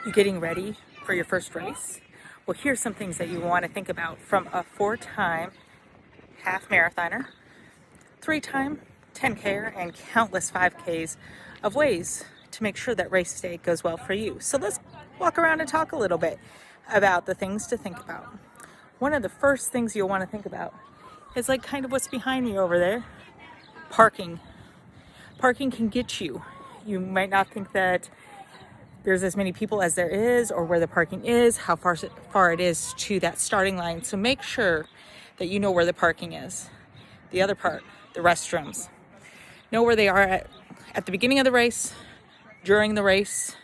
You getting ready for your first race? Well, here's some things that you want to think about from a 4-time half marathoner, 3-time 10K, and countless 5Ks of ways to make sure that race day goes well for you. So let's walk around and talk a little bit about the things to think about. One of the first things you'll want to think about is like kind of what's behind me over there. Parking. Parking can get you. You might not think that there's as many people as there is, or where the parking is, how far it is to that starting line. So make sure that you know where the parking is. The other part, the restrooms. Know where they are at the beginning of the race, during the race.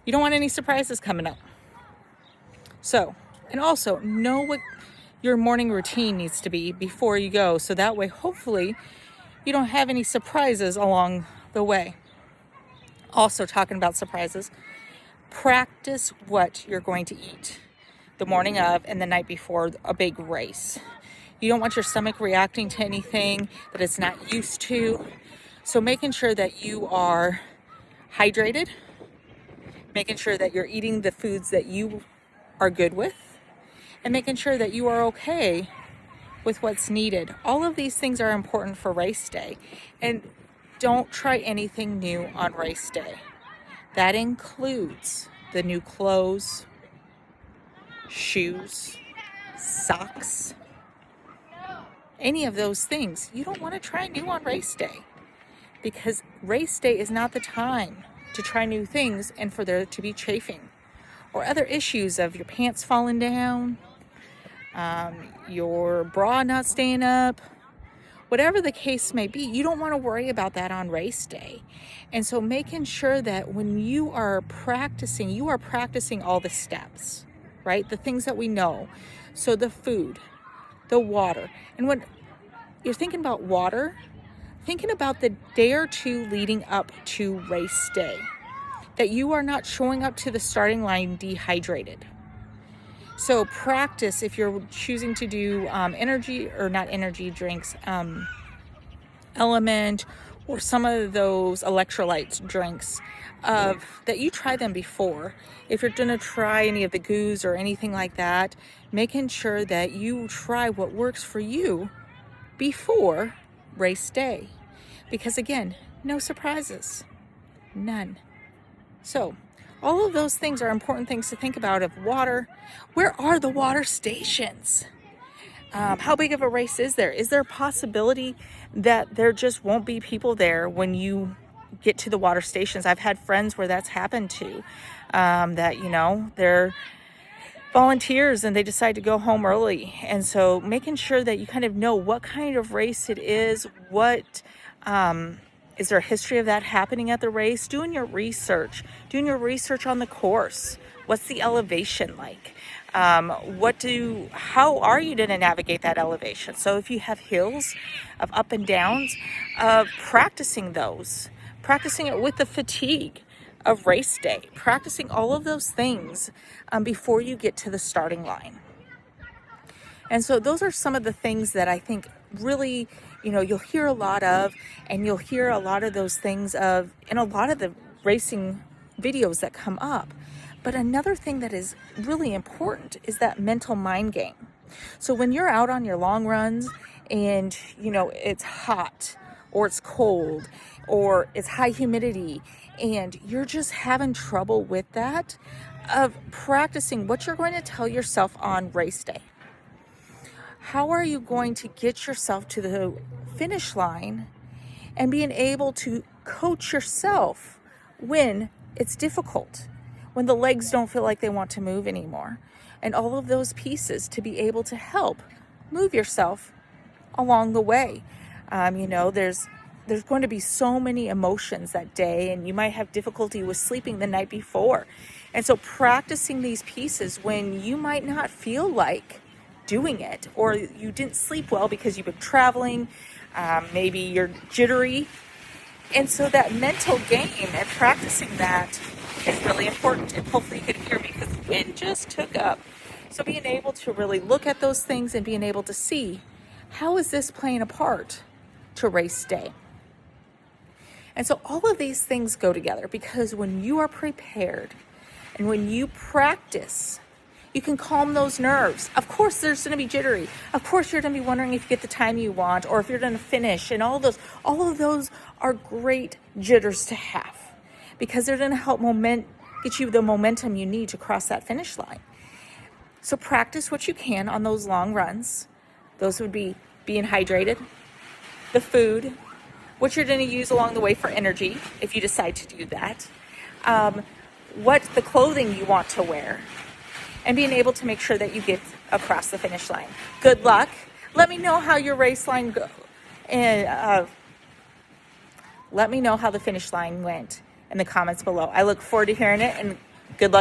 You don't want any surprises coming up. So, and also know what your morning routine needs to be before you go. So that way, hopefully, you don't have any surprises along the way. Also, talking about surprises, practice what you're going to eat the morning of and the night before a big race. You don't want your stomach reacting to anything that it's not used to. So making sure that you are hydrated, making sure that you're eating the foods that you are good with, and making sure that you are okay with what's needed. All of these things are important for race day. And don't try anything new on race day. That includes the new clothes, shoes, socks, any of those things. You don't want to try new on race day, because race day is not the time to try new things and for there to be chafing or other issues of your pants falling down, your bra not staying up. Whatever the case may be, you don't want to worry about that on race day. And so making sure that when you are practicing all the steps, right? The things that we know. So the food, the water. And when you're thinking about water, thinking about the day or two leading up to race day, that you are not showing up to the starting line dehydrated. So practice if you're choosing to do energy, or not energy drinks, Element, or some of those electrolytes drinks, that you try them before. If you're going to try any of the goos or anything like that, making sure that you try what works for you before race day. Because again, no surprises, none. So all of those things are important things to think about. Of water, where are the water stations? How big of a race is there? Is there a possibility that there just won't be people there when you get to the water stations? I've had friends where that's happened to, that, they're volunteers and they decide to go home early. And so making sure that you kind of know what kind of race it is, is there a history of that happening at the race? Doing your research on the course. What's the elevation like? How are you going to navigate that elevation? So if you have hills of up and downs, practicing it with the fatigue of race day, practicing all of those things before you get to the starting line. And so those are some of the things that I think really, you'll hear a lot of, and you'll hear a lot of those things in a lot of the racing videos that come up. But another thing that is really important is that mental mind game. So when you're out on your long runs and, it's hot or it's cold or it's high humidity and you're just having trouble with that, of practicing what you're going to tell yourself on race day. How are you going to get yourself to the finish line and being able to coach yourself when it's difficult, when the legs don't feel like they want to move anymore, and all of those pieces to be able to help move yourself along the way. There's going to be so many emotions that day, and you might have difficulty with sleeping the night before. And so practicing these pieces when you might not feel like doing it, or you didn't sleep well because you've been traveling, maybe you're jittery. And so that mental game and practicing that is really important. And hopefully you can hear me because the wind just took up. So being able to really look at those things and being able to see, how is this playing a part to race day? And so all of these things go together, because when you are prepared And when you practice, you can calm those nerves. Of course, there's going to be jittery. Of course, you're going to be wondering if you get the time you want or if you're going to finish. And all of those are great jitters to have because they're going to help get you the momentum you need to cross that finish line. So practice what you can on those long runs. Those would be being hydrated, the food, what you're going to use along the way for energy if you decide to do that, what the clothing you want to wear, and being able to make sure that you get across the finish line. Good luck. Let me know how your race line go, and let me know how the finish line went in the comments below. I look forward to hearing it, and good luck